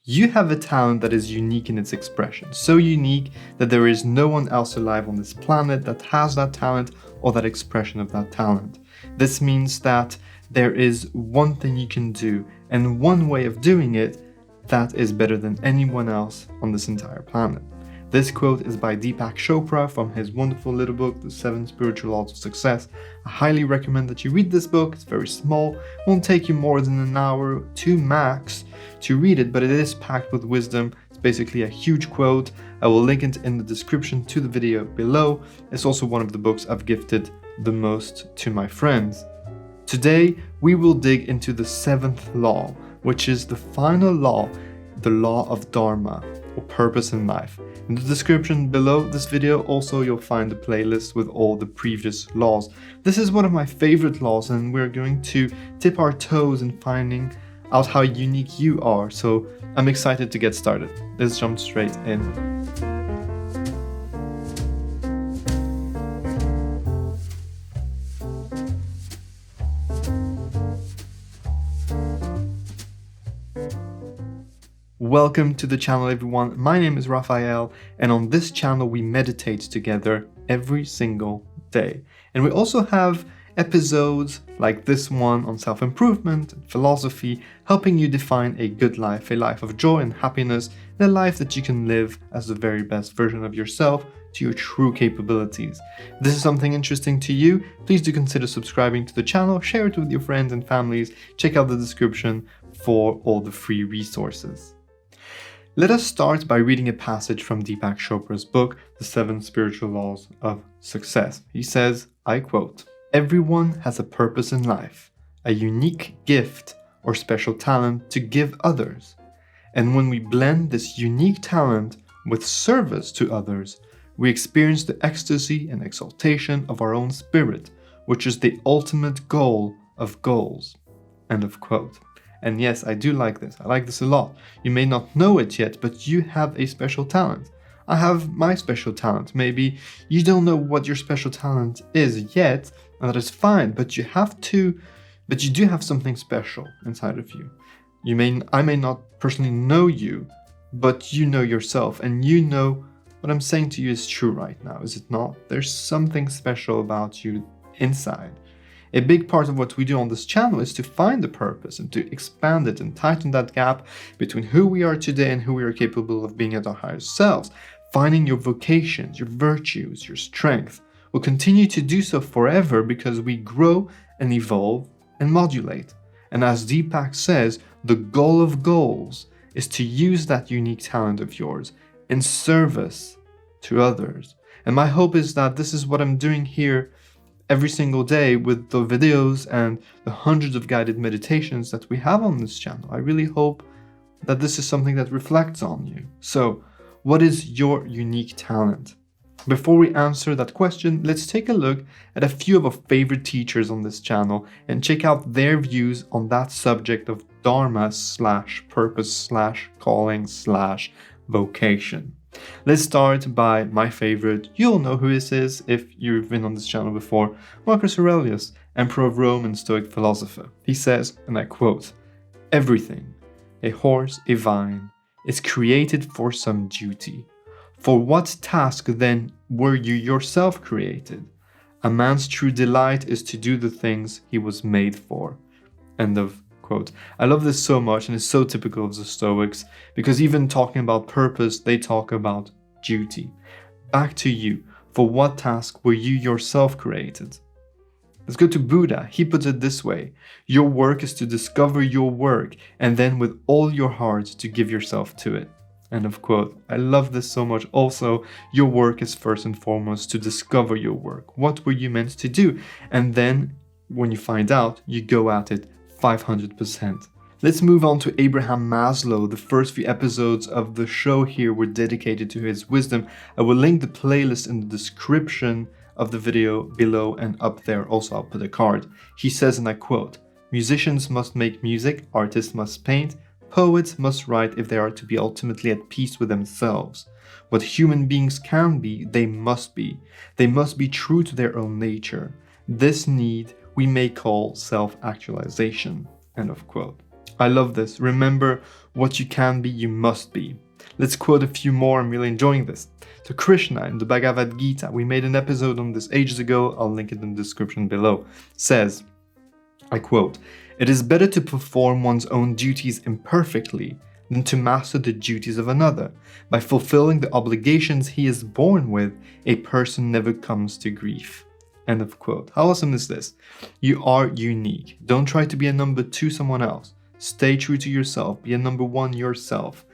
You have a talent that is unique in its expression, so unique that there is no one else alive on this planet that has that talent or that expression of that talent. This means that there is one thing you can do and one way of doing it that is better than anyone else on this entire planet. This quote is by Deepak Chopra from his wonderful little book, The 7 Spiritual Laws of Success. I highly recommend that you read this book. It's very small, won't take you more than an hour, 2 max, to read it, but it is packed with wisdom. It's basically a huge quote. I will link it in the description to the video below. It's also one of the books I've gifted the most to my friends. Today, we will dig into the 7th law, which is the final law, the law of Dharma, or purpose in life. In the description below this video, also you'll find a playlist with all the previous laws. This is one of my favorite laws, and we're going to dip our toes in finding out how unique you are. So I'm excited to get started. Let's jump straight in. Welcome to the channel, everyone. My name is Raphael, and on this channel we meditate together every single day. And we also have episodes like this one on self-improvement and philosophy, helping you define a good life, a life of joy and happiness, and a life that you can live as the very best version of yourself to your true capabilities. If this is something interesting to you, please do consider subscribing to the channel, share it with your friends and families, check out the description for all the free resources. Let us start by reading a passage from Deepak Chopra's book, The 7 Spiritual Laws of Success. He says, I quote, "Everyone has a purpose in life, a unique gift or special talent to give others. And when we blend this unique talent with service to others, we experience the ecstasy and exultation of our own spirit, which is the ultimate goal of goals." End of quote. And yes, I do like this. I like this a lot. You may not know it yet, but you have a special talent. I have my special talent. Maybe you don't know what your special talent is yet, and that is fine, but you do have something special inside of you. I may not personally know you, but you know yourself, and you know what I'm saying to you is true right now, is it not? There's something special about you inside. A big part of what we do on this channel is to find the purpose and to expand it and tighten that gap between who we are today and who we are capable of being at our higher selves. Finding your vocations, your virtues, your strength. We'll continue to do so forever because we grow and evolve and modulate. And as Deepak says, the goal of goals is to use that unique talent of yours in service to others. And my hope is that this is what I'm doing here every single day with the videos and the hundreds of guided meditations that we have on this channel. I really hope that this is something that reflects on you. So, what is your unique talent? Before we answer that question, let's take a look at a few of our favorite teachers on this channel and check out their views on that subject of Dharma / purpose / calling / vocation. Let's start by my favorite. You'll know who this is if you've been on this channel before. Marcus Aurelius, Emperor of Rome and Stoic philosopher. He says, and I quote, "Everything, a horse, a vine, is created for some duty. For what task then were you yourself created? A man's true delight is to do the things he was made for." End of quote. I love this so much, and it's so typical of the Stoics, because even talking about purpose, they talk about duty. Back to you. For what task were you yourself created? Let's go to Buddha. He puts it this way: your work is to discover your work, and then with all your heart to give yourself to it. End of quote. I love this so much. Also, your work is first and foremost to discover your work. What were you meant to do? And then, when you find out, you go at it 500%. Let's move on to Abraham Maslow. The first few episodes of the show here were dedicated to his wisdom. I will link the playlist in the description of the video below, and up there also I'll put a card. He says, and I quote, "Musicians must make music, artists must paint, poets must write if they are to be ultimately at peace with themselves. What human beings can be, they must be. They must be true to their own nature. This need we may call self-actualization." End of quote. I love this. Remember, what you can be, you must be. Let's quote a few more. I'm really enjoying this. So Krishna in the Bhagavad Gita, we made an episode on this ages ago, I'll link it in the description below, says, I quote, "It is better to perform one's own duties imperfectly than to master the duties of another. By fulfilling the obligations he is born with, a person never comes to grief." End of quote. How awesome is this? You are unique. Don't try to be a number two someone else. Stay true to yourself. Be a number one yourself.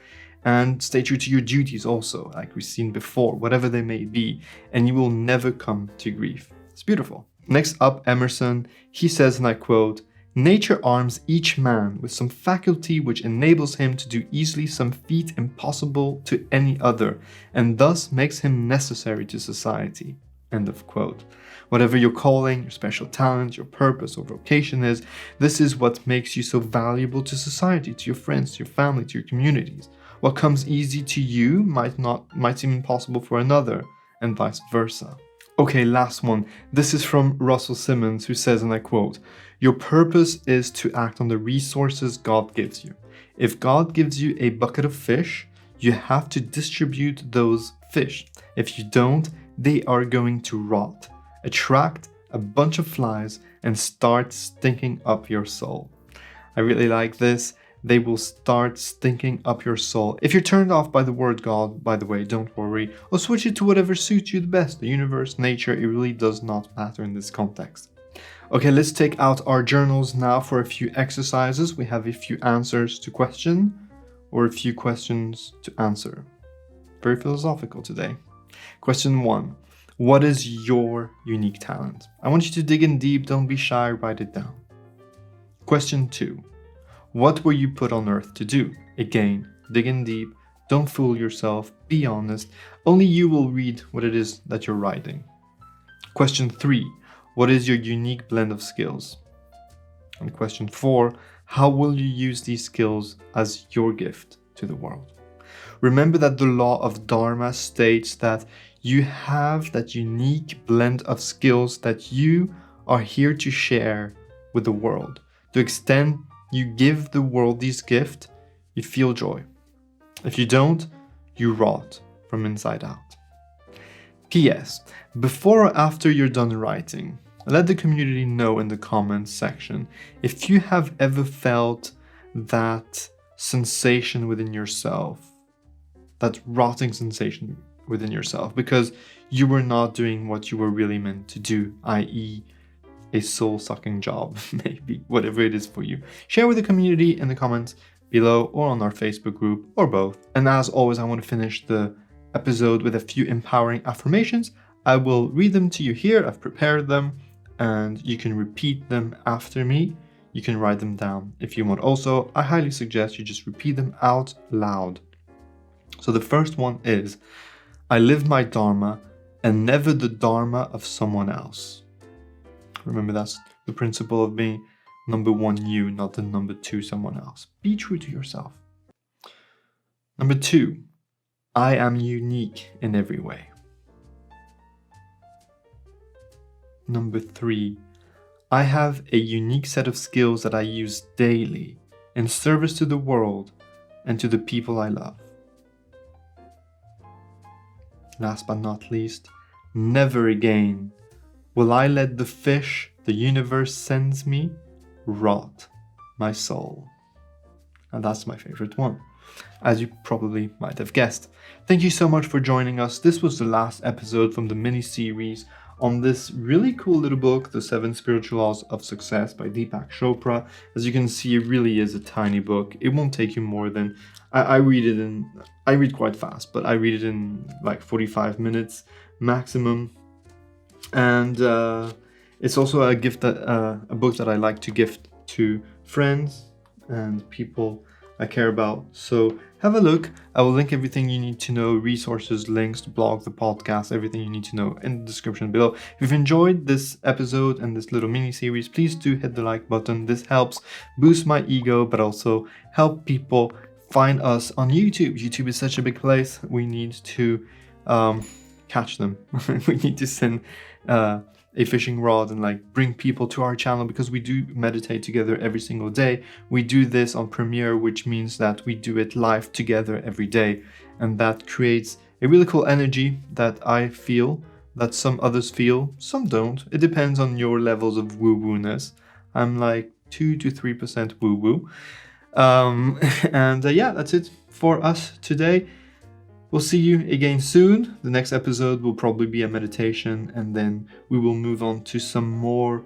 And stay true to your duties also, like we've seen before, whatever they may be, and you will never come to grief. It's beautiful. Next up, Emerson, he says, and I quote, "Nature arms each man with some faculty which enables him to do easily some feat impossible to any other, and thus makes him necessary to society." End of quote. Whatever your calling, your special talent, your purpose or vocation is, this is what makes you so valuable to society, to your friends, to your family, to your communities. What comes easy to you might seem impossible for another, and vice versa. Okay, last one. This is from Russell Simmons, who says, and I quote, "Your purpose is to act on the resources God gives you. If God gives you a bucket of fish, you have to distribute those fish. If you don't, they are going to rot, attract a bunch of flies, and start stinking up your soul." I really like this. They will start stinking up your soul. If you're turned off by the word God, by the way, don't worry, or switch it to whatever suits you the best. The universe, nature, it really does not matter in this context. Okay, let's take out our journals now for a few exercises. We have a few answers to question, or a few questions to answer. Very philosophical today. Question 1. What is your unique talent? I want you to dig in deep, don't be shy, write it down. Question 2. What were you put on earth to do? Again, dig in deep, don't fool yourself, be honest. Only you will read what it is that you're writing. Question 3. What is your unique blend of skills? And question 4. How will you use these skills as your gift to the world? Remember that the law of Dharma states that you have that unique blend of skills that you are here to share with the world. To the extent you give the world this gift, you feel joy. If you don't, you rot from inside out. P.S. Before or after you're done writing, let the community know in the comments section if you have ever felt that sensation within yourself, that rotting sensation within yourself, because you were not doing what you were really meant to do, i.e., a soul-sucking job, maybe, whatever it is for you. Share with the community in the comments below or on our Facebook group, or both. And as always, I want to finish the episode with a few empowering affirmations. I will read them to you here. I've prepared them, and you can repeat them after me. You can write them down if you want. Also, I highly suggest you just repeat them out loud. So the first one is, I live my Dharma and never the Dharma of someone else. Remember, that's the principle of being number one you, not the number two someone else. Be true to yourself. Number 2, I am unique in every way. Number 3, I have a unique set of skills that I use daily in service to the world and to the people I love. Last but not least, never again will I let the fish the universe sends me rot my soul. And that's my favorite one, as you probably might have guessed. Thank you so much for joining us. This was the last episode from the mini-series on this really cool little book, The 7 Spiritual Laws of Success by Deepak Chopra. As you can see, it really is a tiny book. It won't take you more than, I read quite fast, but I read it in like 45 minutes maximum. And it's also a book that I like to gift to friends and people I care about. So have a look. I will link everything you need to know, resources, links, the blog, the podcast, everything you need to know in the description below. If you've enjoyed this episode and this little mini-series, please do hit the like button. This helps boost my ego, but also help people find us on YouTube. YouTube is such a big place. We need to catch them. We need to send a fishing rod and like bring people to our channel, because we do meditate together every single day. We do this on Premiere, which means that we do it live together every day, and that creates a really cool energy that I feel, that some others feel, some don't. It depends on your levels of woo-woo-ness. I'm like 2 to 3% woo-woo. Yeah, that's it for us today. We'll see you again soon. The next episode will probably be a meditation, and then we will move on to some more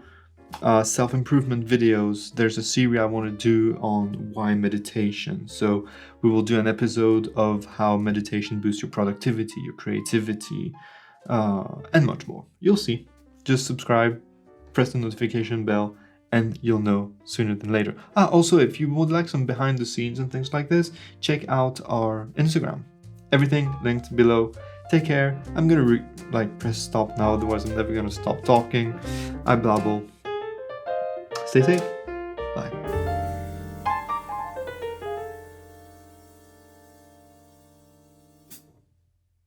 self-improvement videos. There's a series I want to do on why meditation. So we will do an episode of how meditation boosts your productivity, your creativity, and much more. You'll see. Just subscribe, press the notification bell, and you'll know sooner than later. Also, if you would like some behind the scenes and things like this, check out our Instagram. Everything linked below. Take care. I'm gonna press stop now, otherwise I'm never gonna stop talking. I blabble. Stay safe. Bye.